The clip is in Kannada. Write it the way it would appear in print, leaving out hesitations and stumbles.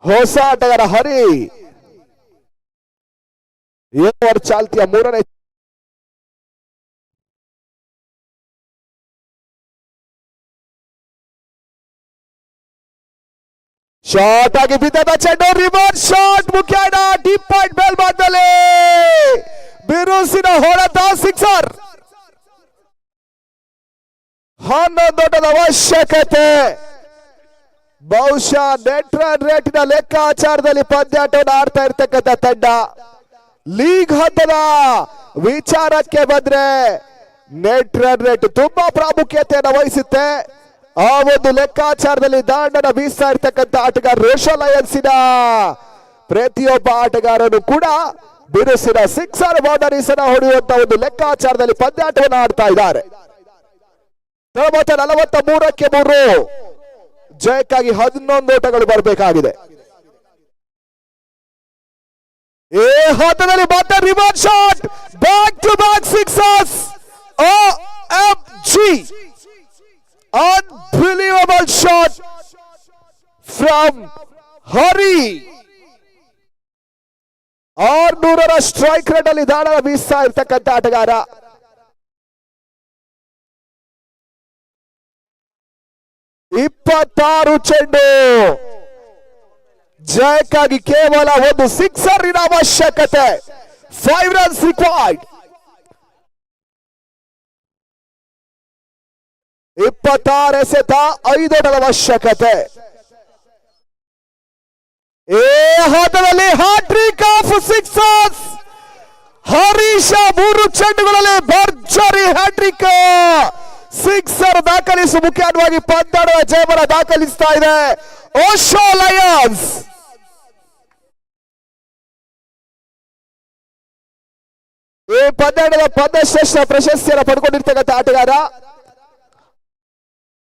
ಹೊಸ ಆಟಗಾರ ಹರಿ ಓವರ್ ಚಾಲ್ತಿಯ ಮೂರನೇ ಶಾಟ್ ಆಗಿ ಬಿದ್ದದ ಚೆಂಡು ರಿವರ್ಸ್ ಶಾಟ್ ಮುಖ್ಯ ಡೀಪ್ ಪಾಯಿಂಟ್ ಮೇಲ್ಭಾಗದಲ್ಲಿ ಬಿರುಸಿನ ಹೊಡೆತ ಸಿಕ್ಸರ್ 11 ಓಟದ ಅವಶ್ಯಕತೆ ಬಹುಶಃ ನೆಟ್ ರನ್ ರೇಟಿನ ಲೆಕ್ಕಾಚಾರದಲ್ಲಿ ಪಂದ್ಯಾಟವನ್ನು ಆಡ್ತಾ ಇರ್ತಕ್ಕಂಥ ತಂಡ ಲೀಗ್ ಹಂತದ ವಿಚಾರಕ್ಕೆ ಬಂದ್ರೆ ನೆಟ್ ರನ್ ರೇಟ್ ತುಂಬಾ ಪ್ರಾಮುಖ್ಯತೆಯನ್ನು ವಹಿಸುತ್ತೆ ಆ ಒಂದು ಲೆಕ್ಕಾಚಾರದಲ್ಲಿ ದಾಂಡನ ಬೀಸ್ತಾ ಇರ್ತಕ್ಕಂಥ ಆಟಗಾರ ರೋಷನ್ ಲಯನ್ಸಿನ ಪ್ರತಿಯೊಬ್ಬ ಆಟಗಾರನು ಕೂಡ ಬಿರುಸಿನ ಸಿಕ್ಸರ್ ಬೌಂಡರೀಸ್ ಅನ್ನು ಹೊಡೆಯುವಂತ ಒಂದು ಲೆಕ್ಕಾಚಾರದಲ್ಲಿ ಪಂದ್ಯಾಟವನ್ನು ಆಡ್ತಾ ಇದ್ದಾರೆ 43ಕ್ಕೆ 3 ಜಯಕ್ಕಾಗಿ 11 ಓಟಗಳು ಬರಬೇಕಾಗಿದೆ ಹಂತದಲ್ಲಿ ಮತ್ತೆ reverse shot back to back sixers OMG unbelievable shot from Hari 600ರ ಸ್ಟ್ರೈಕ್ ರೇಟ್ ಅಲ್ಲಿ ದಾಳ ಬೀಸ್ತಾ ಇರ್ತಕ್ಕಂಥ ಆಟಗಾರ ಇಪ್ಪತ್ತಾರು ಚೆಂಡು ಜಯಕ್ಕಾಗಿ ಕೇವಲ ಒಂದು ಸಿಕ್ಸರ್ ಇನ ಅವಶ್ಯಕತೆ 5 ರನ್ಸ್ ರಿಕ್ವೈರ್ಡ್ 26 ಎಸೆತ 5 ಓಟದ ಅವಶ್ಯಕತೆ ಹಂತದಲ್ಲಿ ಹ್ಯಾಟ್ರಿಕ್ ಆಫ್ ಸಿಕ್ಸರ್ಸ್ ಹರೀಶ 3 ಚೆಂಡುಗಳಲ್ಲಿ ಭರ್ಜರಿ ಹ್ಯಾಟ್ರಿಕ್ ಸಿಕ್ಸರ್ ದಾಖಲಿಸುವ ಮುಖ್ಯವಾಗಿ ಪಂದ್ಯಾಟದ ಜಯವನ್ನು ದಾಖಲಿಸ್ತಾ ಇದೆ ಓಶೋ ಲಯನ್ಸ್ ಈ ಪಂದ್ಯಾಟದ ಪಂದ್ಯಶ್ರೇಷ್ಠ ಪ್ರಶಸ್ತಿಯನ್ನು ಪಡ್ಕೊಂಡಿರ್ತಕ್ಕಂಥ ಆಟಗಾರ